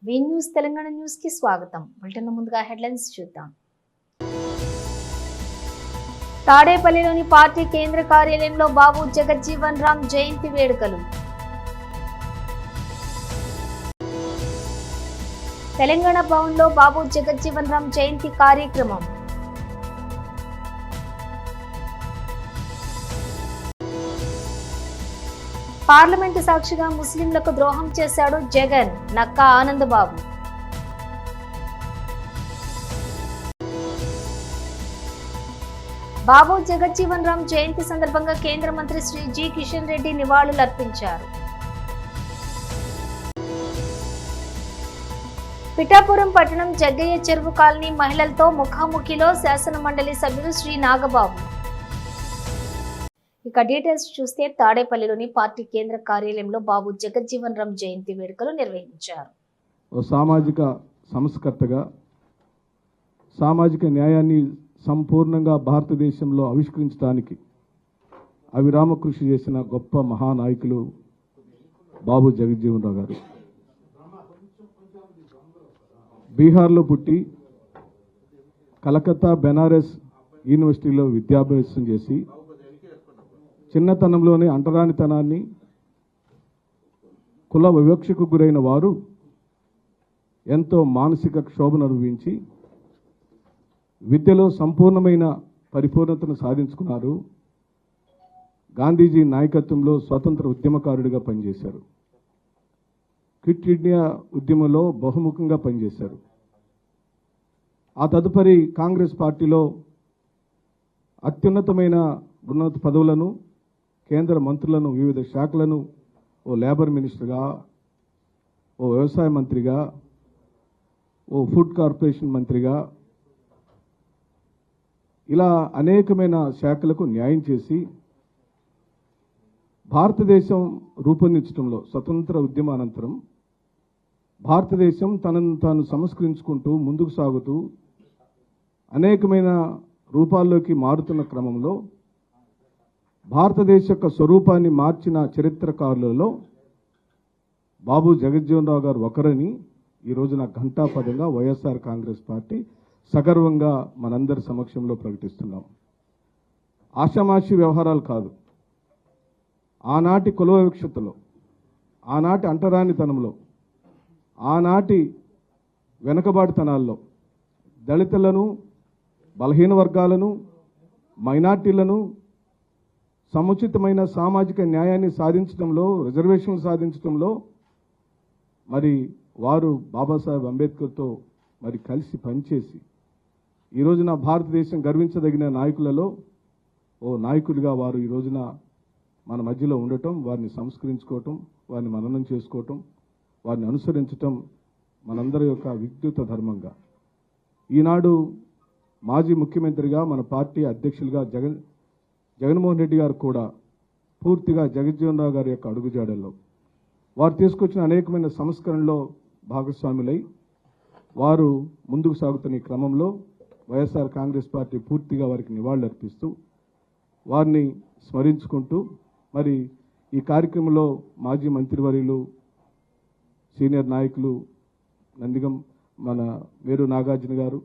వి news Telangana news కి స్వాగతం. Bulletin ముందుగా హెడ్లైన్స్ చూద్దాం. తాడేపల్లిలోని పార్టీ కేంద్ర కార్యాలయంలో బాబు జగజ్జీవన్ రామ్ జయంతి వేడుకలు. తెలంగాణ భవన్లో బాబు జగజ్జీవన్ రామ్ జయంతి కార్యక్రమం. పార్లమెంటు సాక్షిగా ముస్లింలకు ద్రోహం చేశాడు జగన్, నక్కా ఆనందబాబు. బాబు జగజ్జీవన్ రామ్ జయంతి సందర్భంగా కేంద్ర మంత్రి శ్రీ జి కిషన్ రెడ్డి నివాళులర్పించారు. పిఠాపురం పట్టణం జగ్గయ్య చెరువు కాలనీ మహిళలతో ముఖాముఖిలో శాసన మండలి సభ్యులు శ్రీ నాగబాబు. ఇక డీటెయిల్స్ చూస్తే తాడేపల్లిలోని పార్టీ కేంద్ర కార్యాలయంలో బాబు జగజ్జీవన్ రామ్ జయంతి వేడుకలు నిర్వహించారు. సామాజిక సంస్కర్తగా సామాజిక న్యాయాన్ని సంపూర్ణంగా భారతదేశంలో ఆవిష్కరించడానికి అవిరామ కృషి చేసిన గొప్ప మహానాయకులు బాబు జగజ్జీవన్ రామ్ గారు. బీహార్లో పుట్టి కలకత్తా బెనారస్ యూనివర్సిటీలో విద్యాభ్యాసం చేసి చిన్నతనంలోనే అంటరానితనాన్ని, కుల వివక్షకు గురైన వారు ఎంతో మానసిక క్షోభను అనుభవించి విద్యలో సంపూర్ణమైన పరిపూర్ణతను సాధించుకున్నారు. గాంధీజీ నాయకత్వంలో స్వతంత్ర ఉద్యమకారుడిగా పనిచేశారు. క్విట్ ఇండియా ఉద్యమంలో బహుముఖంగా పనిచేశారు. ఆ తదుపరి కాంగ్రెస్ పార్టీలో అత్యున్నతమైన ఉన్నత పదవులను, కేంద్ర మంత్రులను, వివిధ శాఖలను, ఓ లేబర్ మినిస్టర్గా, ఓ వ్యవసాయ మంత్రిగా, ఓ ఫుడ్ కార్పొరేషన్ మంత్రిగా, ఇలా అనేకమైన శాఖలకు న్యాయం చేసి భారతదేశం రూపొందించడంలో స్వతంత్ర ఉద్యమానంతరం భారతదేశం తనను తాను సంస్కరించుకుంటూ ముందుకు సాగుతూ అనేకమైన రూపాల్లోకి మారుతున్న క్రమంలో భారతదేశ యొక్క స్వరూపాన్ని మార్చిన చరిత్రకారులలో బాబు జగజ్జీవన్ రామ్ గారు ఒకరని ఈ రోజున ఘంటాపదంగా వైఎస్ఆర్ కాంగ్రెస్ పార్టీ సగర్వంగా మనందరి సమక్షంలో ప్రకటిస్తున్నాం. ఆషామాషి వ్యవహారాలు కాదు. ఆనాటి కుల వివక్షతలో, ఆనాటి అంటరానితనంలో, ఆనాటి వెనుకబాటుతనాల్లో దళితులను, బలహీన వర్గాలను, మైనార్టీలను సముచితమైన సామాజిక న్యాయాన్ని సాధించడంలో, రిజర్వేషన్లు సాధించడంలో మరి వారు బాబాసాహెబ్ అంబేద్కర్తో మరి కలిసి పనిచేసి ఈ రోజున భారతదేశం గర్వించదగిన నాయకులలో ఓ నాయకుడిగా వారు ఈ రోజున మన మధ్యలో ఉండటం, వారిని సంస్కరించుకోవటం, వారిని మననం చేసుకోవటం, వారిని అనుసరించటం మనందరి యొక్క విద్యుత ధర్మంగా ఈనాడు మాజీ ముఖ్యమంత్రిగా, మన పార్టీ అధ్యక్షులుగా జగన్మోహన్ రెడ్డి గారు కూడా పూర్తిగా జగజ్జీవన్ రామ్ గారి యొక్క అడుగుజాడల్లో వారు తీసుకొచ్చిన అనేకమైన సంస్కరణలో భాగస్వాములై వారు ముందుకు సాగుతున్న ఈ క్రమంలో వైఎస్ఆర్ కాంగ్రెస్ పార్టీ పూర్తిగా వారికి నివాళులర్పిస్తూ వారిని స్మరించుకుంటూ మరి ఈ కార్యక్రమంలో మాజీ మంత్రివర్యులు, సీనియర్ నాయకులు నందిగం మన మేరు నాగార్జున గారు,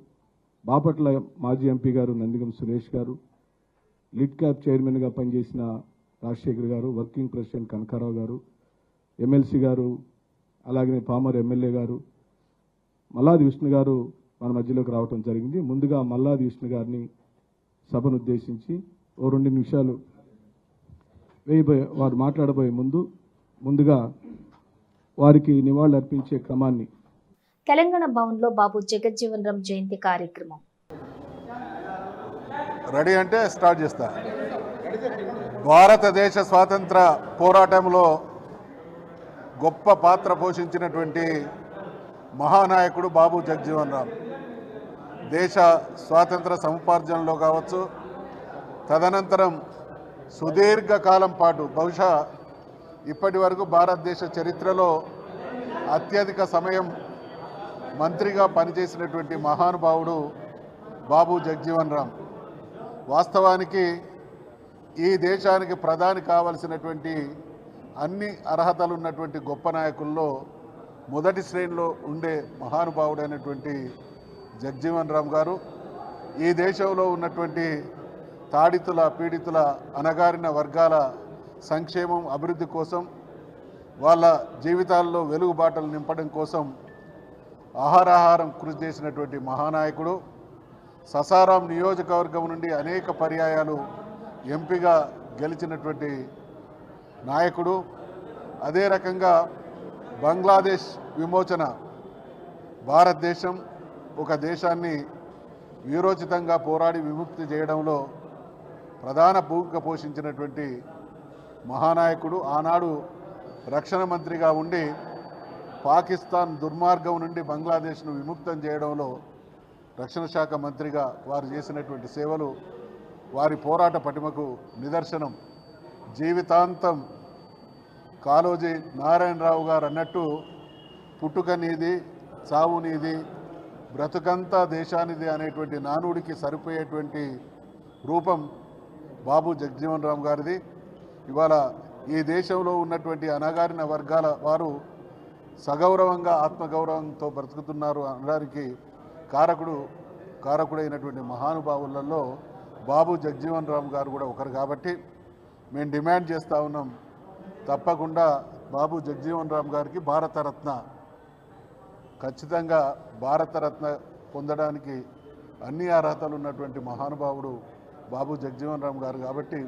బాపట్ల మాజీ ఎంపీ గారు నందిగం సురేష్ గారు, లిడ్ క్యాప్ చైర్మన్గా పనిచేసిన రాజశేఖర్ గారు, వర్కింగ్ ప్రెసిడెంట్ కనకారావు గారు, ఎమ్మెల్సీ గారు, అలాగే పామర్ ఎమ్మెల్యే గారు, మల్లాది విష్ణు గారు మన మధ్యలోకి రావడం జరిగింది. ముందుగా మల్లాది విష్ణు గారిని సభను ఉద్దేశించి ఓ 2 నిమిషాలు వారు మాట్లాడబోయే ముందుగా వారికి నివాళులు అర్పించే క్రమాన్ని. తెలంగాణ భవన్లో బాబు జగజ్జీవన్ రామ్ జయంతి కార్యక్రమం. రెడీ అంటే స్టార్ట్ చేస్తా. భారతదేశ స్వాతంత్ర పోరాటంలో గొప్ప పాత్ర పోషించినటువంటి మహానాయకుడు బాబు జగజ్జీవన్ రామ్. దేశ స్వాతంత్ర సముపార్జనలో కావచ్చు, తదనంతరం సుదీర్ఘకాలం పాటు బహుశా ఇప్పటి వరకు భారతదేశ చరిత్రలో అత్యధిక సమయం మంత్రిగా పనిచేసినటువంటి మహానుభావుడు బాబు జగజ్జీవన్ రామ్. వాస్తవానికి ఈ దేశానికి ప్రధాని కావలసినటువంటి అన్ని అర్హతలు ఉన్నటువంటి గొప్ప నాయకుల్లో మొదటి శ్రేణిలో ఉండే మహానుభావుడైనటువంటి జగ్జీవన్ రామ్ గారు ఈ దేశంలో ఉన్నటువంటి తాడితుల పీడితుల అణగారిన వర్గాల సంక్షేమం అభివృద్ధి కోసం వాళ్ళ జీవితాల్లో వెలుగుబాటలు నింపడం కోసం ఆహారాహారం కృషి చేసినటువంటి మహానాయకుడు. ససారాం నియోజకవర్గం నుండి అనేక పర్యాయాలు ఎంపీగా గెలిచినటువంటి నాయకుడు. అదే రకంగా బంగ్లాదేశ్ విమోచన, భారతదేశం ఒక దేశాన్ని వీరోచితంగా పోరాడి విముక్తి చేయడంలో ప్రధాన భూమిక పోషించినటువంటి మహానాయకుడు. ఆనాడు రక్షణ మంత్రిగా ఉండి పాకిస్తాన్ దుర్మార్గం నుండి బంగ్లాదేశ్ను విముక్తం చేయడంలో రక్షణ శాఖ మంత్రిగా వారు చేసినటువంటి సేవలు వారి పోరాట పటిమకు నిదర్శనం. జీవితాంతం కాళోజీ నారాయణరావు గారు అన్నట్టు పుట్టుక నీది, చావు నీది, బ్రతుకంతా దేశానిది అనేటువంటి నానుడికి సరిపోయేటువంటి రూపం బాబు జగ్జీవన్ రామ్ గారిది. ఇవాళ ఈ దేశంలో ఉన్నటువంటి అణగారిన వర్గాల వారు సగౌరవంగా ఆత్మగౌరవంతో బ్రతుకుతున్నారు అనడానికి కారకుడైనటువంటి మహానుభావులలో బాబు జగ్జీవన్ రామ్ గారు కూడా ఒకరు. కాబట్టి మేము డిమాండ్ చేస్తూ ఉన్నాం, తప్పకుండా బాబు జగ్జీవన్ రామ్ గారికి భారతరత్న, ఖచ్చితంగా భారతరత్న పొందడానికి అన్ని అర్హతలు ఉన్నటువంటి మహానుభావుడు బాబు జగ్జీవన్ రామ్ గారు. కాబట్టి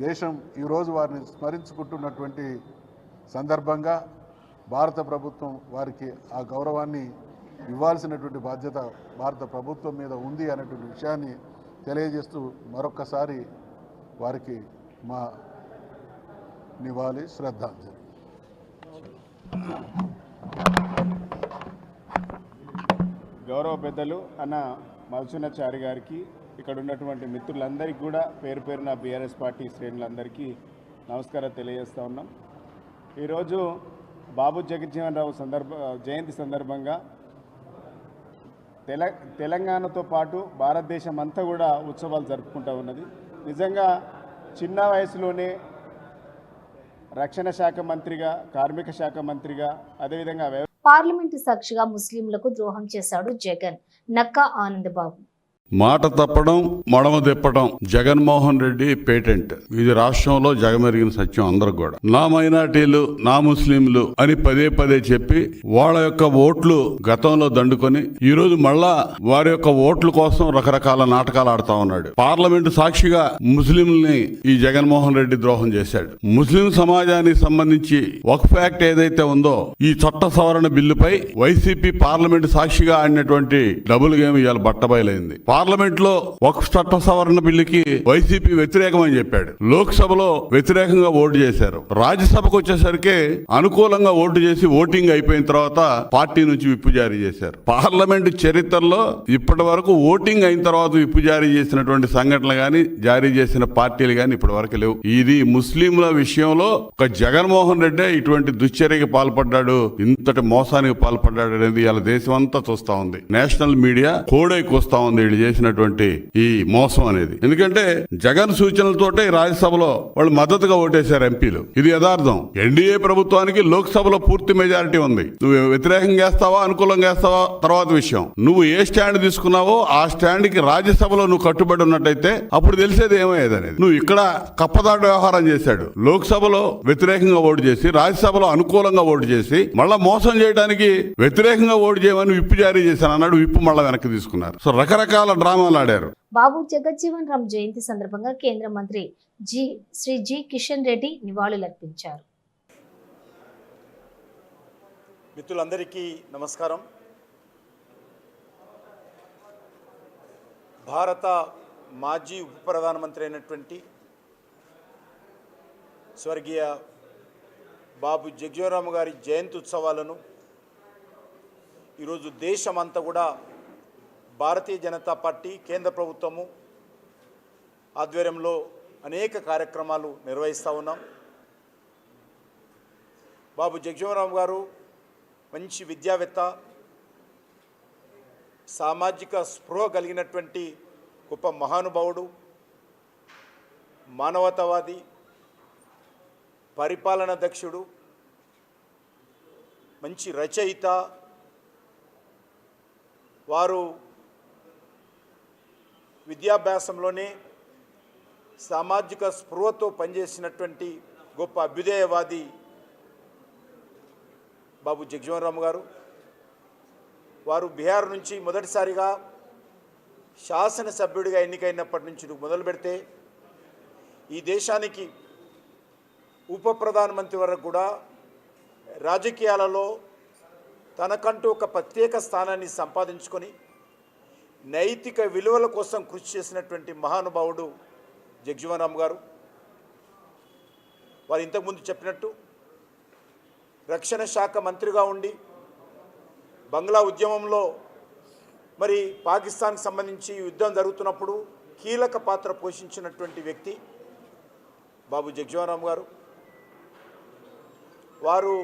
దేశం ఈరోజు వారిని స్మరించుకుంటున్నటువంటి సందర్భంగా భారత ప్రభుత్వం వారికి ఆ గౌరవాన్ని ఇవ్వాల్సినటువంటి బాధ్యత భారత ప్రభుత్వం మీద ఉంది అనేటువంటి విషయాన్ని తెలియజేస్తూ మరొక్కసారి వారికి మా నివాళి, శ్రద్ధాంజలి. గౌరవ పెద్దలు అన్న మధుసూదనాచారి గారికి, ఇక్కడ ఉన్నటువంటి మిత్రులందరికీ కూడా పేరు పేరున బీఆర్ఎస్ పార్టీ శ్రేణులందరికీ నమస్కారం తెలియజేస్తూ ఉన్నాం. ఈరోజు బాబు జగజ్జీవన్ రావు జయంతి సందర్భంగా తెలంగాణతో పాటు భారతదేశం అంతా కూడా ఉత్సవాలు జరుపుకుంటూ ఉన్నది. నిజంగా చిన్న వయసులోనే రక్షణ శాఖ మంత్రిగా, కార్మిక శాఖ మంత్రిగా, అదేవిధంగా పార్లమెంటు సాక్షిగా ముస్లింలకు ద్రోహం చేశాడు జగన్. నక్కా ఆనందబాబు. మాట తప్పడం, మడమ తిప్పడం జగన్మోహన్ రెడ్డి పేటెంట్. ఇది రాష్ట్రంలో జగమెరిగిన సత్యం అందరికి కూడా. నా మైనార్టీలు, నా ముస్లింలు అని పదే పదే చెప్పి వాళ్ళ యొక్క ఓట్లు గతంలో దండుకొని ఈ రోజు మళ్ళా వారి యొక్క ఓట్ల కోసం రకరకాల నాటకాలు ఆడుతా ఉన్నాడు. పార్లమెంటు సాక్షిగా ముస్లింల్ని ఈ జగన్మోహన్ రెడ్డి ద్రోహం చేశాడు. ముస్లిం సమాజానికి సంబంధించి వక్ఫ్ యాక్ట్ ఏదైతే ఉందో ఈ చట్ట సవరణ బిల్లుపై వైసీపీ పార్లమెంటు సాక్షిగా ఆడినటువంటి డబుల్ గేమ్ ఇవాళ బట్టబయలైంది. పార్లమెంట్ లో వక్ఫ్ చట్ట సవరణ బిల్లుకి వైసీపీ వ్యతిరేకమని చెప్పాడు. లోక్సభలో వ్యతిరేకంగా ఓటు చేశారు. రాజ్యసభకు వచ్చేసరికి అనుకూలంగా ఓటు చేసి ఓటింగ్ అయిపోయిన తర్వాత పార్టీ నుంచి విప్పు జారీ చేశారు. పార్లమెంట్ చరిత్రలో ఇప్పటి వరకు ఓటింగ్ అయిన తర్వాత విప్పు జారీ చేసినటువంటి సంఘటనలు గాని, జారీ చేసిన పార్టీలు గాని ఇప్పటి వరకు లేవు. ఇది ముస్లింల విషయంలో ఒక జగన్మోహన్ రెడ్డి ఇటువంటి దుశ్చర్యకి పాల్పడ్డాడు, ఇంతటి మోసానికి పాల్పడ్డాడు అనేది ఇలా దేశం అంతా చూస్తా ఉంది. నేషనల్ మీడియా కోడైకొస్తా ఉంది వీళ్ళు చేసినటువంటి ఈ మోసం అనేది. ఎందుకంటే జగన్ సూచనలతోటే రాజ్యసభలో వాళ్ళు మద్దతుగా ఓటేశారు ఎంపీలు. ఇది యథార్థం. ఎన్డీఏ ప్రభుత్వానికి లోక్సభలో పూర్తి మెజారిటీ ఉంది. నువ్వు వ్యతిరేకంగా వేస్తావా, అనుకూలంగా వేస్తావా తర్వాత విషయం. నువ్వు ఏ స్టాండ్ తీసుకున్నావో ఆ స్టాండ్ కి రాజ్యసభలో నువ్వు కట్టుబడి ఉన్నట్టయితే అప్పుడు తెలిసేది ఏమయ్యేది అనేది. నువ్వు ఇక్కడ కప్పదాటు వ్యవహారం చేశాడు. లోక్సభలో వ్యతిరేకంగా ఓటు చేసి, రాజ్యసభలో అనుకూలంగా ఓటు చేసి, మళ్ళా మోసం చేయడానికి వ్యతిరేకంగా ఓటు చేయమని విప్పు జారీ చేశాను అన్నాడు. విప్పు మళ్ళా వెనక్కి తీసుకున్నారు. సో రకరకాల డ్రామాలు ఆడారు. బాబు జగజ్జీవన్ రామ్ జయంతి సందర్భంగా కేంద్ర మంత్రి శ్రీ జి కిషన్ రెడ్డి నివాళులర్పించారు. మిత్రులందరికీ నమస్కారం. భారత మాజీ ఉప ప్రధానమంత్రి అయినటువంటి స్వర్గీయ బాబు జగజ్జీవన్ రామ్ గారి జయంతి ఉత్సవాలను ఈరోజు దేశమంతా కూడా భారతీయ జనతా పార్టీ కేంద్ర ప్రభుత్వము ఆధ్వర్యంలో అనేక కార్యక్రమాలు నిర్వహిస్తూ ఉన్నాం. బాబు జగజ్జీవన్ రామ్ గారు మంచి విద్యావేత్త, సామాజిక స్పృహ కలిగినటువంటి గొప్ప మహానుభావుడు, మానవతావాది, పరిపాలన దక్షుడు, మంచి రచయిత. వారు విద్యాభ్యాసంలోనే సామాజిక స్పృహతో పనిచేసినటువంటి గొప్ప అభ్యుదయవాది బాబు జగజ్జీవన్ రామ్ గారు. వారు బీహార్ నుంచి మొదటిసారిగా శాసనసభ్యుడిగా ఎన్నికైనప్పటి నుంచి మొదలు పెడితే ఈ దేశానికి ఉప ప్రధానమంత్రి వరకు కూడా రాజకీయాలలో తనకంటూ ఒక ప్రత్యేక స్థానాన్ని సంపాదించుకొని నైతిక విలువల కోసం కృషి చేసినటువంటి మహానుభావుడు జగజ్జీవన్ రామ్ గారు. వారు ఇంతకుముందు చెప్పినట్టు రక్షణ శాఖ మంత్రిగా ఉండి బంగ్లా ఉద్యమంలో మరి పాకిస్తాన్కి సంబంధించి యుద్ధం జరుగుతున్నప్పుడు కీలక పాత్ర పోషించినటువంటి వ్యక్తి బాబు జగజ్జీవన్ రామ్ గారు. వారు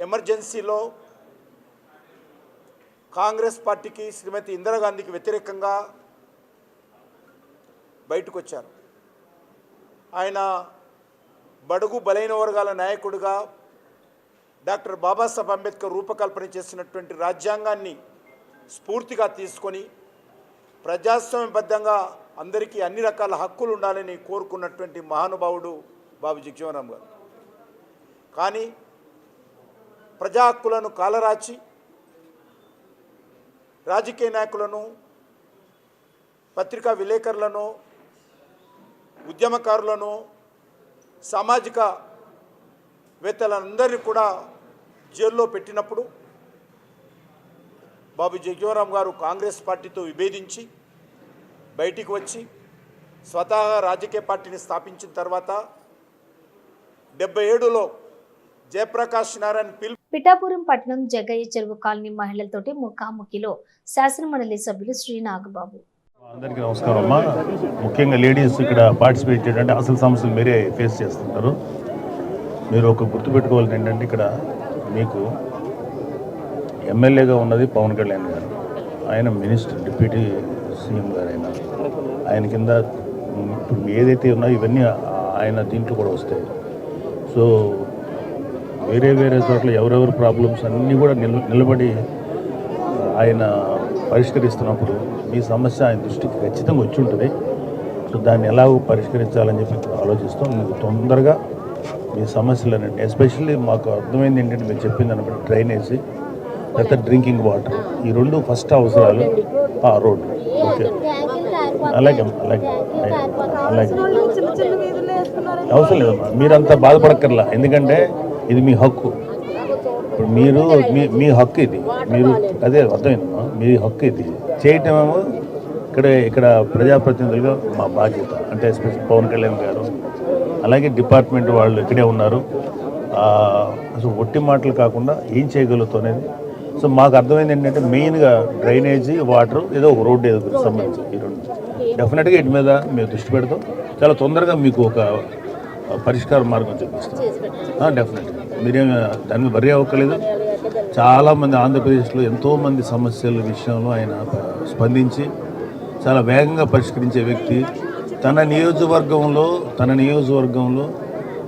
ఎమర్జెన్సీలో కాంగ్రెస్ పార్టీకి శ్రీమతి ఇందిరాగాంధీకి వ్యతిరేకంగా బయటకు వచ్చారు. ఆయన బడుగు బలైన వర్గాల నాయకుడిగా డాక్టర్ బాబాసాహెబ్ అంబేద్కర్ రూపకల్పన చేసినటువంటి రాజ్యాంగాన్ని స్ఫూర్తిగా తీసుకొని ప్రజాస్వామ్యబద్ధంగా అందరికీ అన్ని రకాల హక్కులు ఉండాలని కోరుకున్నటువంటి మహానుభావుడు బాబు జగజ్జీవన్ రామ్ గారు. కానీ ప్రజా హక్కులను కాలరాచి రాజకీయ నాయకులను, పత్రికా విలేకరులను, ఉద్యమకారులను, సామాజిక వేత్తలందరినీ కూడా జైల్లో పెట్టినప్పుడు బాబు జగజ్జీవన్ రామ్ గారు కాంగ్రెస్ పార్టీతో విభేదించి బయటికి వచ్చి స్వతహా రాజకీయ పార్టీని స్థాపించిన తర్వాత 77లో జయప్రకాష్ నారాయణ పిఠాపురం పట్టణం జగ్గయ్య చెరువు కాలనీ మహిళలతోటి ముఖాముఖిలో శాసనమండలి సభ్యులు శ్రీ నాగబాబు. అందరికీ నమస్కారం అమ్మా. ముఖ్యంగా లేడీస్ ఇక్కడ పార్టిసిపేట్ చేయడానికి అసలు సమస్యలు మీరే ఫేస్ చేస్తుంటారు. మీరు ఒక గుర్తుపెట్టుకోవాల్సింది ఏంటంటే ఇక్కడ మీకు ఎమ్మెల్యేగా ఉన్నది పవన్ కళ్యాణ్ గారు, ఆయన మినిస్టర్, డిప్యూటీ సీఎం గారు, ఆయన కింద ఇప్పుడు ఏదైతే ఉన్నాయో ఇవన్నీ ఆయన దీంట్లో కూడా వస్తాయి. సో వేరే వేరే చోట్ల ఎవరెవరు ప్రాబ్లమ్స్ అన్నీ కూడా నిలబడి ఆయన పరిష్కరిస్తున్నప్పుడు మీ సమస్య ఆయన దృష్టికి ఖచ్చితంగా వచ్చి ఉంటుంది. సో దాన్ని ఎలాగో పరిష్కరించాలని చెప్పి ఆలోచిస్తాం. మీకు తొందరగా మీ సమస్యలు ఎస్పెషల్లీ మాకు అర్థమైంది ఏంటంటే మీరు చెప్పింది అన్నప్పుడు డ్రైనేజీ, లేకపోతే డ్రింకింగ్ వాటర్, ఈ రెండు ఫస్ట్ అవసరాలు. రోడ్డు ఓకే, అలాగే అలాగే అలాగే అవసరం లేదమ్మా, మీరంతా బాధపడక్కర్లా. ఎందుకంటే ఇది మీ హక్కు. ఇప్పుడు మీరు మీ హక్కు ఇది, మీరు అదే అర్థమైందమ్మా, మీ హక్కు ఇది చేయటమేమో ఇక్కడ ప్రజాప్రతినిధులుగా మా బాధ్యత. అంటే ఎస్పెషల్ పవన్ కళ్యాణ్ గారు అలాగే డిపార్ట్మెంట్ వాళ్ళు ఇక్కడే ఉన్నారు. అసలు ఒట్టి మాటలు కాకుండా ఏం చేయగలుగుతాం అనేది. సో మాకు అర్థమైంది ఏంటంటే మెయిన్గా డ్రైనేజీ, వాటర్, ఏదో ఒక రోడ్డు ఏదో సంబంధించి ఈ రెండు డెఫినెట్గా వీటి మీద మేము దృష్టి పెడతాం. చాలా తొందరగా మీకు ఒక పరిష్కార మార్గం చూపిస్తాం. డెఫినెట్గా మీరేం దాని మీద వరి అవ్వక్కర్లేదు. చాలామంది ఆంధ్రప్రదేశ్లో ఎంతోమంది సమస్యల విషయంలో ఆయన స్పందించి చాలా వేగంగా పరిష్కరించే వ్యక్తి. తన నియోజకవర్గంలో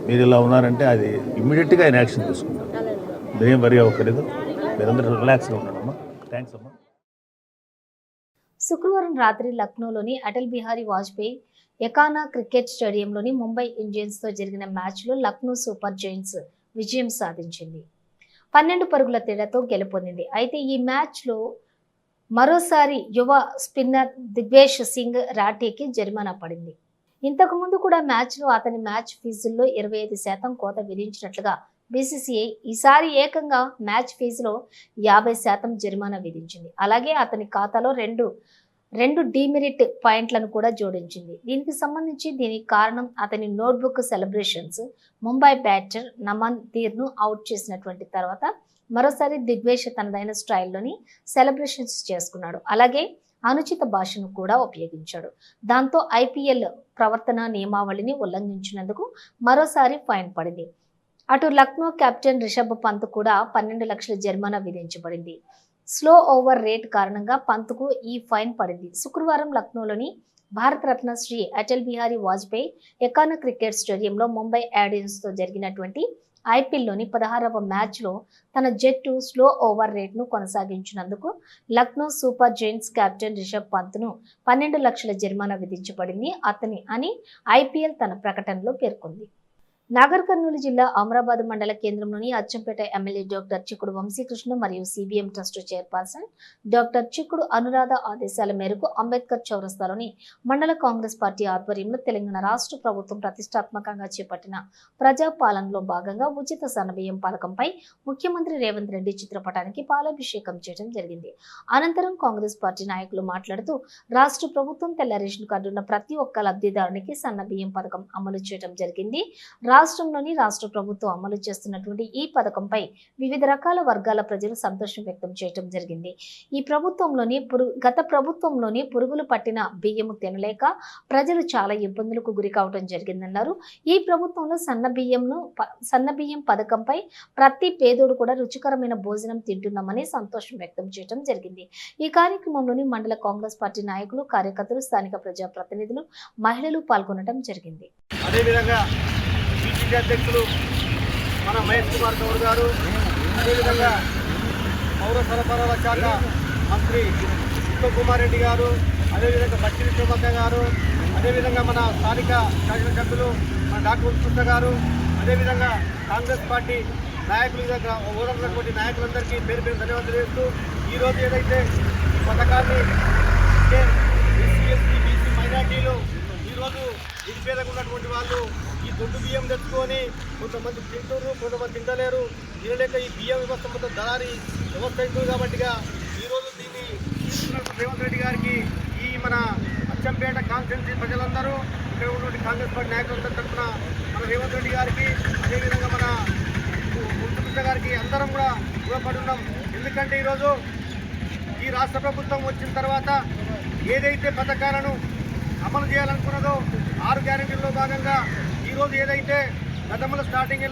మీరు ఇలా ఉన్నారంటే అది ఇమ్మీడియట్గా ఆయన యాక్షన్ తీసుకుంటారు. మీరేం వరి అవ్వక్కర్లేదు, మీరందరూ రిలాక్స్గా ఉన్నారమ్మా. థ్యాంక్స్ అమ్మా. శుక్రవారం రాత్రి లక్నోలోని అటల్ బిహారీ వాజ్పేయి ఎకానా క్రికెట్ స్టేడియంలోని ముంబై ఇండియన్స్తో జరిగిన మ్యాచ్లో లక్నో సూపర్ జైంట్స్ విజయం సాధించింది. 12 పరుగుల తేడాతో గెలుపొందింది. అయితే ఈ మ్యాచ్లో మరోసారి యువ స్పిన్నర్ దిగ్వేష్ సింగ్ రాఠీకి జరిమానా పడింది. ఇంతకుముందు కూడా మ్యాచ్లో అతని మ్యాచ్ ఫీజుల్లో 25% కోత విధించినట్లుగా బీసీసీఐ ఈసారి ఏకంగా మ్యాచ్ ఫీజులో 50% జరిమానా విధించింది. అలాగే అతని ఖాతాలో రెండు డీమెరిట్ పాయింట్లను కూడా జోడించింది. దీనికి కారణం అతని notebook celebrations. Mumbai batter Naman తీర్ను అవుట్ చేసినటువంటి తర్వాత మరోసారి దిగ్వేష్ తనదైన స్టైల్లోని సెలబ్రేషన్స్ చేసుకున్నాడు. అలాగే అనుచిత భాషను కూడా ఉపయోగించాడు. దాంతో ఐపీఎల్ ప్రవర్తన నియమావళిని ఉల్లంఘించినందుకు మరోసారి ఫైన్ పడింది. అటు లక్నో కెప్టెన్ రిషబ్ పంత్ కూడా 12 లక్షల జరిమానా విధించబడింది. స్లో ఓవర్ రేట్ కారణంగా పంత్కు ఈ ఫైన్ పడింది. శుక్రవారం లక్నోలోని భారతరత్న శ్రీ అటల్ బిహారీ వాజ్పేయి ఎకానా క్రికెట్ స్టేడియంలో ముంబై ఇండియన్స్తో జరిగినటువంటి ఐపీఎల్లోని 16వ మ్యాచ్లో తన జట్టు స్లో ఓవర్ రేట్ను కొనసాగించినందుకు Lucknow super giants captain Rishabh పంత్ను 12 లక్షల జరిమానా విధించబడింది అని ఐపీఎల్ తన ప్రకటనలో పేర్కొంది. నాగర్ కర్నూలు జిల్లా అమరాబాద్ మండల కేంద్రంలోని అచ్చంపేట ఎమ్మెల్యే డాక్టర్ చిక్కుడు వంశీకృష్ణ మరియు సిబిఎం ట్రస్ట్ చైర్పర్సన్ డాక్టర్ చిక్కుడు అనురాధ ఆదేశాల మేరకు అంబేద్కర్ చౌరస్తాలోని మండల కాంగ్రెస్ పార్టీ ఆధ్వర్యంలో తెలంగాణ రాష్ట్ర ప్రభుత్వం ప్రతిష్టాత్మకంగా చేపట్టిన ప్రజాపాలనలో భాగంగా ఉచిత సన్నబియ్యం పథకంపై ముఖ్యమంత్రి రేవంత్ రెడ్డి చిత్రపటానికి పాలాభిషేకం చేయడం జరిగింది. అనంతరం కాంగ్రెస్ పార్టీ నాయకులు మాట్లాడుతూ రాష్ట్ర ప్రభుత్వం తెల్ల రేషన్ కార్డు ఉన్న ప్రతి ఒక్క లబ్ధిదారునికి సన్నబియ్యం పథకం అమలు చేయడం జరిగింది. రాష్ట్రంలోని రాష్ట్ర ప్రభుత్వం అమలు చేస్తున్నటువంటి ఈ పథకంపై వివిధ రకాల వర్గాల ప్రజలు సంతోషం వ్యక్తం చేయడం జరిగింది. ఈ ప్రభుత్వంలోని గత ప్రభుత్వంలోని పురుగులు పట్టిన బియ్యము తినలేక ప్రజలు చాలా ఇబ్బందులకు గురి కావడం జరిగిందన్నారు. ఈ ప్రభుత్వంలో సన్నబియ్యం పథకంపై ప్రతి పేదోడు కూడా రుచికరమైన భోజనం తింటున్నామని సంతోషం వ్యక్తం చేయడం జరిగింది. ఈ కార్యక్రమంలోని మండల కాంగ్రెస్ పార్టీ నాయకులు, కార్యకర్తలు, స్థానిక ప్రజాప్రతినిధులు, మహిళలు పాల్గొనడం జరిగింది. అదేవిధంగా బీజేపీ అధ్యక్షులు మన మహేష్ కుమార్ గౌడ్ గారు, అదేవిధంగా పౌర సరఫరాల శాఖ మంత్రి ఉత్తమ్ కుమార్ రెడ్డి గారు, అదేవిధంగా బట్టి విశ్వమక్క గారు, అదేవిధంగా మన స్థానిక శాసనసభ్యులు మన డాక్టర్ ఉత్కృష్ణ గారు, అదేవిధంగా కాంగ్రెస్ పార్టీ నాయకులు ఓదన్నటువంటి నాయకులందరికీ పేరు పేరు ధన్యవాదాలు చేస్తూ ఈరోజు ఏదైతే పథకాన్ని ఎస్సీ, ఎస్టీ, బీసీ, మైనార్టీలు ఈరోజు నిరుపేదగా ఉన్నటువంటి వాళ్ళు ఈ దొడ్డు బియ్యం తెచ్చుకొని కొంతమంది తింటున్నారు, కొంతమంది తింటలేరు. తినలేక ఈ బియ్యం వ్యవస్థ మొత్తం దళారీ వ్యవస్థ అవుతుంది. కాబట్టిగా ఈరోజు దీన్ని తీసుకున్నటువంటి రేవంత్ రెడ్డి గారికి ఈ మన అచ్చంపేట కాన్స్టిట్యున్సీ ప్రజలందరూ, ఇక్కడ ఉన్నటువంటి కాంగ్రెస్ పార్టీ నాయకులందరి తరఫున మన రేవంత్ రెడ్డి గారికి, అదేవిధంగా మన ముఖ్యమంత్రి గారికి అందరం కూడా రుణపడి ఉన్నాం. ఎందుకంటే ఈరోజు ఈ రాష్ట్ర ప్రభుత్వం వచ్చిన తర్వాత ఏదైతే పథకాలను అమలు చేయాలనుకున్నదో 6 గ్యారెంటీల్లో భాగంగా ఈరోజు ఏదైతే గతంలో స్టార్టింగ్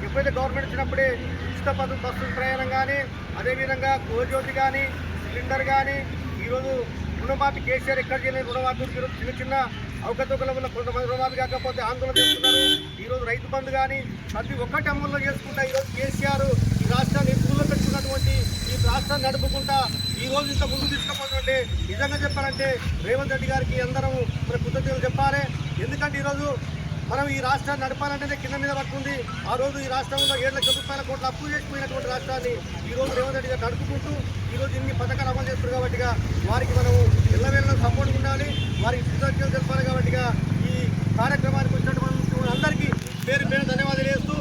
ఎప్పుడైతే గవర్నమెంట్ వచ్చినప్పుడే ఉచిత బస్సు ప్రయాణం కానీ, అదేవిధంగా గోజ్యోతి కానీ, సిలిండర్ కానీ, ఈరోజు రుణమాఫీ కేసీఆర్ ఎక్కడ చేయలేదు. రుణమాఫీ చిన్న చిన్న అవకతవకల వల్ల కొంతమంది రుణమాఫీ కాకపోతే ఆందోళన చేస్తున్నారు. ఈరోజు రైతు బంధు కానీ ప్రతి ఒక్కటి అమల్లో చేసుకుంటా ఈరోజు కేసీఆర్ ఈ రాష్ట్రాన్ని ఎప్పుడులో పెట్టుకున్నటువంటి ఈ రాష్ట్రాన్ని నడుపుకుంటా ఈరోజు ఇంత ముందు తీసుకుపోతుంటే నిజంగా చెప్పాలంటే రేవంత్ రెడ్డి గారికి అందరం మన కృతజ్ఞతలు చెప్పాలి. ఎందుకంటే ఈరోజు మనం ఈ రాష్ట్రాన్ని నడపాలంటేనే కింద మీద పడుతుంది. ఆ రోజు ఈ రాష్ట్రంలో 7 లక్షల రూపాయల కోట్ల అప్పు చేసిపోయినటువంటి రాష్ట్రాన్ని ఈరోజు రేవంత్ రెడ్డి గారు నడుపుకుంటూ ఈరోజు ఇన్ని పథకాలు అమలు చేస్తారు. కాబట్టిగా వారికి మనం ఎల్లవేళ సపోర్ట్ ఉండాలి, వారికి కృతజ్ఞతలు తెలపాలి. కాబట్టిగా ఈ కార్యక్రమానికి వచ్చినటువంటి అందరికీ పేరు పేరు ధన్యవాదాలు చేస్తూ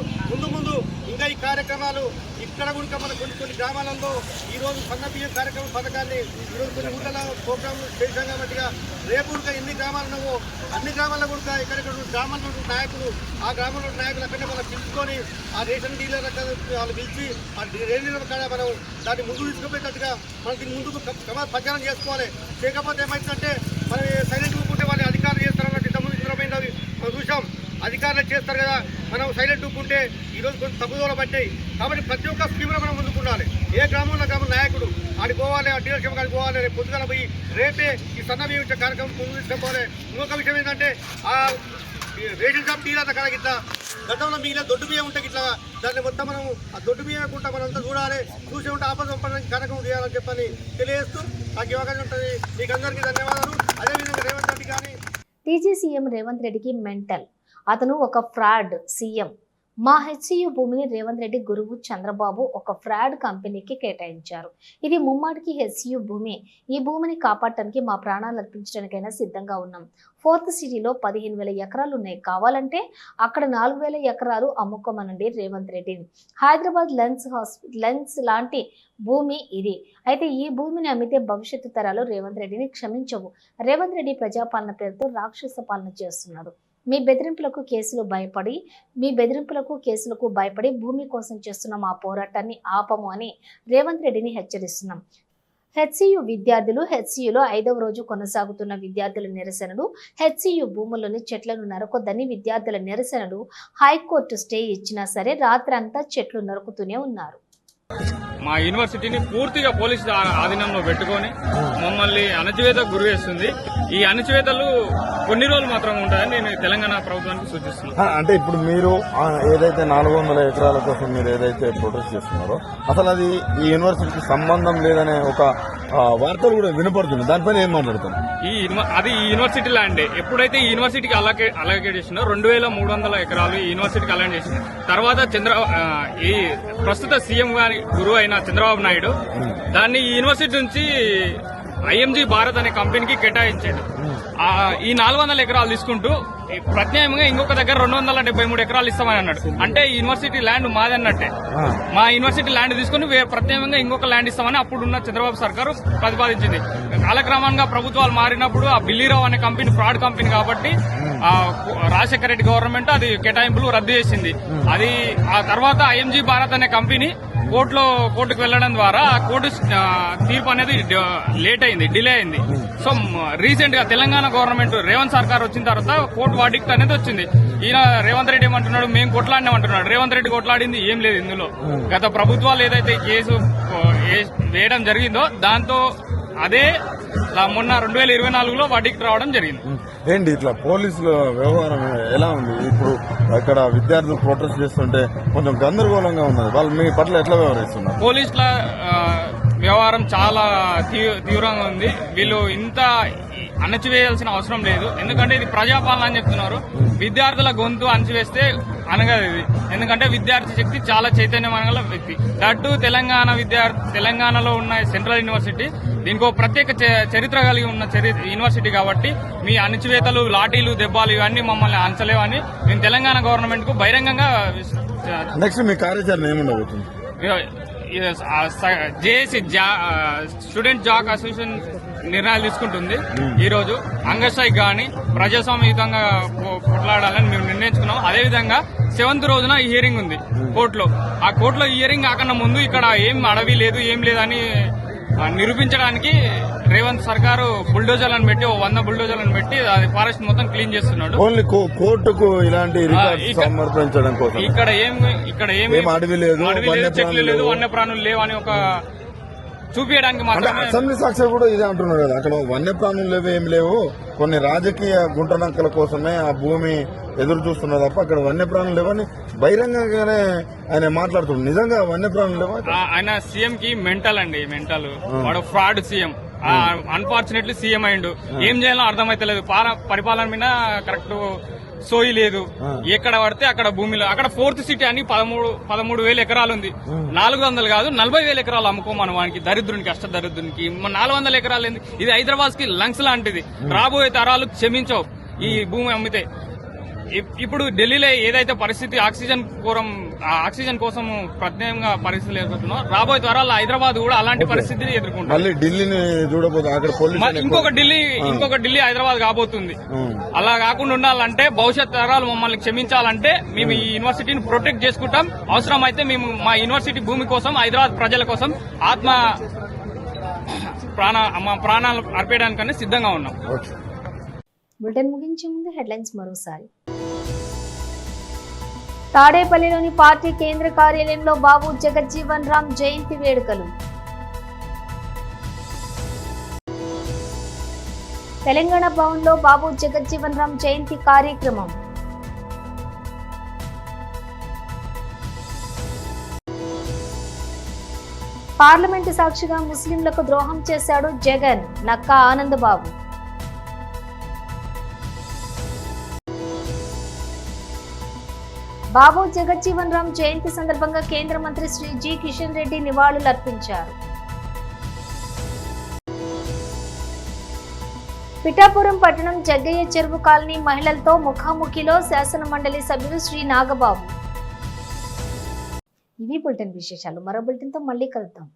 ముందు ఇంకా ఈ కార్యక్రమాలు ఇక్కడ కూడా మన కొన్ని గ్రామాలలో ఈరోజు సన్నబియ్యం కార్యక్రమం పథకాన్ని ఈరోజు కొన్ని ఊళ్ళలో ప్రోగ్రాంలు చేశాం. కాబట్టిగా రేపు కూడా ఎన్ని గ్రామాలు ఉన్నావో అన్ని గ్రామాల్లో కూడా ఎక్కడెక్కడ గ్రామాల్లో నాయకులు ఆ గ్రామంలో నాయకులు అక్కడే మనం పిలుచుకొని ఆ రేషన్ డీలర్ వాళ్ళు పిలిచి ఆ రేషన్ కాడ మనం దాన్ని ముందుకు తీసుకుపోయేటట్టుగా మనం దీన్ని ముందుకు ప్రచారం చేసుకోవాలి. చేయకపోతే ఏమైందంటే మనం సైలెంట్ ఊపుకుంటే వాళ్ళు అధికారులు చేస్తారన్నట్టు ఇంతకుముందు దూరమైంది అవి మనం చూసాం. అధికారులు చేస్తారు కదా, మనం సైలెంట్ ఊపుకుంటే ఈరోజు కొంచెం తప్పుదోవ పట్టాయి. కాబట్టి ప్రతి ఒక్క స్కీమ్లో మనం ముందుకు ఉండాలి. ఏ గ్రామంలో నాయకుడు ఆడికి పోవాలి, ఆ డీలర్షిప్ కాడికి పోవాలి. రేపు పొద్దుగాల పోయి రేపే ఈ సన్నబియ్యం ఇచ్చే కార్యక్రమం ముందు తీసుకుపోవాలి. ఇంకొక విషయం ఏంటంటే ఆ రేషన్ షాప్ డీలర్ కాడ ఇట్లా గతంలో మిగిలిన దొడ్డు బియ్యం ఉంటే ఇట్లా దాన్ని మొత్తం మనం ఆ దొడ్డు బియ్యం కూడా మనం అంతా చూడాలి. చూసి ఉంటే ఆపద పంపడానికి కార్యక్రమం చేయాలని చెప్పని తెలియజేస్తూ నాకు అవకాశం ఉంటుంది. మీకు అందరికీ ధన్యవాదాలు. అదేవిధంగా రేవంత్ రెడ్డి కానీ టీజీ సీఎం రేవంత్ రెడ్డికి మెంటల్, అతను ఒక ఫ్రాడ్ సీఎం. మా హెచ్సియు భూమిని రేవంత్ రెడ్డి గురువు చంద్రబాబు ఒక ఫ్రాడ్ కంపెనీకి కేటాయించారు. ఇది ముమ్మాటికి హెచ్సియు భూమి. ఈ భూమిని కాపాడటానికి మా ప్రాణాలు అర్పించడానికైనా సిద్ధంగా ఉన్నాం. 4th సిటీలో 15,000 ఎకరాలు ఉన్నాయి. కావాలంటే అక్కడ 4,000 ఎకరాలు అమ్ముకోమనండి రేవంత్ రెడ్డిని. హైదరాబాద్ లెన్స్ లాంటి భూమి ఇది. అయితే ఈ భూమిని అమ్మితే భవిష్యత్తు తరాలు రేవంత్ రెడ్డిని క్షమించవు. రేవంత్ రెడ్డి ప్రజాపాలన పేరుతో రాక్షస పాలన చేస్తున్నాడు. మీ బెదిరింపులకు కేసులకు భయపడి భూమి కోసం చేస్తున్న మా పోరాటాన్ని ఆపము అని రేవంత్ రెడ్డిని హెచ్చరిస్తున్నాం. హెచ్సియు విద్యార్థులు హెచ్సియులో 5వ రోజు కొనసాగుతున్న విద్యార్థుల నిరసనలు, హెచ్సియు భూముల్లోని చెట్లను నరకొద్దని విద్యార్థుల నిరసనలు హైకోర్టు స్టే ఇచ్చినా సరే రాత్రంతా చెట్లు నరుకుతూనే ఉన్నారు. మా యూనివర్సిటీని పూర్తిగా పోలీసు ఆధీనంలో పెట్టుకొని మమ్మల్ని అణచివేతకు గురి చేస్తుంది. ఈ అణచివేతలు కొన్ని రోజులు మాత్రం ఉంటాయని నేను తెలంగాణ ప్రభుత్వానికి సూచిస్తున్నాను. అంటే ఇప్పుడు మీరు ఏదైతే 400 ఎకరాల కోసం మీరు ఏదైతే ప్రొటెస్ట్ చేస్తున్నారో అసలు అది ఈ యూనివర్సిటీకి సంబంధం లేదనే ఒక వార్తలు కూడా వినపడుతుంది. దానిపైన ఏం మాట్లాడతారు? అది ఈ యూనివర్సిటీ ల్యాండ్. ఎప్పుడైతే ఈ యూనివర్సిటీకి అలకేట్ చేసినా 2300 ఎకరాలు ఈ యూనివర్సిటీకి అలాట్ చేసిన తర్వాత ఈ ప్రస్తుత సీఎం గారి గురువు అయిన చంద్రబాబు నాయుడు దాన్ని ఈ యూనివర్సిటీ నుంచి ఐఎంజీ భారత్ అనే కంపెనీకి కేటాయించాడు. ఈ 400 ఎకరాలు తీసుకుంటూ ప్రత్యామ్నాయంగా ఇంకొక దగ్గర 273 ఎకరాలు ఇస్తామని అన్నాడు. అంటే ఈ యూనివర్సిటీ ల్యాండ్ మాది అన్నట్టే. మా యూనివర్సిటీ ల్యాండ్ తీసుకుని ప్రత్యేకంగా ఇంకొక ల్యాండ్ ఇస్తామని అప్పుడున్న చంద్రబాబు సర్కారు ప్రతిపాదించింది. కాలక్రమంగా ప్రభుత్వాలు మారినప్పుడు ఆ బిల్లీరావు అనే కంపెనీ ఫ్రాడ్ కంపెనీ కాబట్టి రాజశేఖర రెడ్డి గవర్నమెంట్ అది కేటాయింపులు రద్దు చేసింది. అది ఆ తర్వాత ఐఎంజీ భారత్ అనే కంపెనీ కోర్టుకు వెళ్లడం ద్వారా ఆ కోర్టు తీర్పు అనేది లేట్ అయింది, డిలే అయింది. సో రీసెంట్ గా తెలంగాణ గవర్నమెంట్ రేవంత్ సర్కార్ వచ్చిన తర్వాత కోర్టు వర్డిక్ట్ అనేది వచ్చింది. ఈయన రేవంత్ రెడ్డి ఏమంటున్నాడు, మేము కొట్లాడినామంటున్నాడు. రేవంత్ రెడ్డి కొట్లాడింది ఏం లేదు ఇందులో. గత ప్రభుత్వాలు ఏదైతే కేసు వేయడం జరిగిందో దాంతో అదే మొన్న 2024లో వర్డిక్ట్ రావడం జరిగింది. ఏంటి ఇట్లా పోలీసుల వ్యవహారం ఎలా ఉంది? ఇప్పుడు ఇక్కడ విద్యార్థులు ప్రొటెస్ట్ చేస్తుంటే కొంచెం గందరగోళంగా ఉన్నది. వాళ్ళు మీ పట్ల ఎట్లా వ్యవహరిస్తున్నారు? పోలీసుల వ్యవహారం చాలా తీవ్రంగా ఉంది. వీళ్ళు ఇంత అణచివేయాల్సిన అవసరం లేదు. ఎందుకంటే ఇది ప్రజాపాలన అని చెప్తున్నారు. విద్యార్థుల గొంతు అణచివేస్తే అనగదు ఇది. ఎందుకంటే విద్యార్థి శక్తి చాలా చైతన్యమైన వ్యక్తి. దట్టు తెలంగాణలో ఉన్న సెంట్రల్ యూనివర్సిటీ దీనికి ఒక ప్రత్యేక చరిత్ర కలిగి ఉన్న యూనివర్సిటీ కాబట్టి మీ అణచివేతలు, లాఠీలు, దెబ్బలు ఇవన్నీ మమ్మల్ని అంచలేవని మేము తెలంగాణ గవర్నమెంట్ కు బహిరంగంగా నెక్స్ట్ మీ కార్యాచరణ ఏముండబోతుంది? జేఏసీ స్టూడెంట్ జాక్ అసోసియేషన్ నిర్ణయాలు తీసుకుంటుంది. ఈ రోజు అంగస్ట్రైక్ గాని ప్రజాస్వామ్యయుతంగా కొట్లాడాలని మేము నిర్ణయించుకున్నాం. అదేవిధంగా 7th రోజున ఈ హియరింగ్ ఉంది కోర్టులో. ఆ కోర్టులో హియరింగ్ కాకుండా ముందు ఇక్కడ ఏం అడవి లేదు, ఏం లేదని నిరూపించడానికి రేవంత్ సర్కారు బుల్డోజర్లను పెట్టి 100 బుల్డోజర్లను పెట్టి అది ఫారెస్ట్ మొత్తం క్లీన్ చేస్తున్నాడు. ఓన్లీ కోర్టుకు ఇలాంటి సమర్పించడం కోసం ఇక్కడ ఏమి అడవి లేదు, చెట్లు లేదు, వన్యప్రాణులు లేవు అని ఒక చూపించడానికి మాత్రమే. అసెంబ్లీ సాక్షి కూడా ఇదే అంటున్నారు కదా, అక్కడ వన్యప్రాణులు లేవు, ఏం లేవు, కొన్ని రాజకీయ గుంటనక్కల కోసమే ఆ భూమి ఎదురు చూస్తున్నారు తప్ప అక్కడ వన్యప్రాణులు లేవని బహిరంగంగానే ఆయన మాట్లాడుతున్నారు. నిజంగా వన్యప్రాణులు లేవా? ఆయన సీఎం కి మెంటల్ వాడు ఫ్రాడ్ సీఎం. అన్ఫార్చునేట్లీ సీఎం అయిండు. ఏం చేయాలో అర్థమైతలేదు. పరిపాలన మీద కరెక్ట్ సోయి లేదు. ఎక్కడ పడితే అక్కడ భూమిలో అక్కడ 4th సిటీ అని 13,000 ఎకరాలు ఉంది. 400 కాదు 40,000 ఎకరాలు అమ్ముకోమను వానికి, దరిద్రునికి, అష్టదరిద్రునికి. 400 ఎకరాలు ఇది హైదరాబాద్ కి లంగ్స్ లాంటిది. రాబోయే తరాలు క్షమించవు ఈ భూమి అమ్మితే. ఇప్పుడు ఢిల్లీలో ఏదైతే పరిస్థితి ఆక్సిజన్ కోసం ప్రత్యేకంగా పరిస్థితులు ఎదుర్కొంటున్నాం, రాబోయే తరాలు హైదరాబాద్ కూడా అలాంటి పరిస్థితిని ఎదుర్కొంటుంది. ఇంకొక ఢిల్లీ హైదరాబాద్ కాబోతుంది. అలా కాకుండా ఉండాలంటే భవిష్యత్ తరాలు మమ్మల్ని క్షమించాలంటే మేము ఈ యూనివర్సిటీని ప్రొటెక్ట్ చేసుకుంటాం. అవసరమైతే మేము మా యూనివర్సిటీ భూమి కోసం, హైదరాబాద్ ప్రజల కోసం మా ప్రాణాలు అర్పేయడానికన్నా సిద్ధంగా ఉన్నాం. బులెటిన్ ముగించే ముందు హెడ్లైన్స్ మరోసారి. తాడేపల్లిలోని పార్టీ కేంద్ర కార్యాలయంలో బాబు జగజ్జీవన్ రామ్ జయంతి వేడుకలు. తెలంగాణ భవన్లో బాబు జగజ్జీవన్ రామ్ జయంతి కార్యక్రమం. పార్లమెంటు సాక్షిగా ముస్లింలకు ద్రోహం చేశాడు జగన్, నక్కా ఆనందబాబు. బాబు జగజ్జీవన్ రామ్ జయంతి సందర్భంగా కేంద్ర మంత్రి శ్రీ జి కిషన్ రెడ్డి నివాళులర్పించారు. పిఠాపురం పట్టణం జగ్గయ్య చెరువు కాలనీ మహిళలతో ముఖాముఖిలో శాసన మండలి సభ్యులు శ్రీ నాగబాబు. ఇవి బులెటిన్ విశేషాలు. మరో బులెటిన్తో మళ్ళీ కలుద్దాం.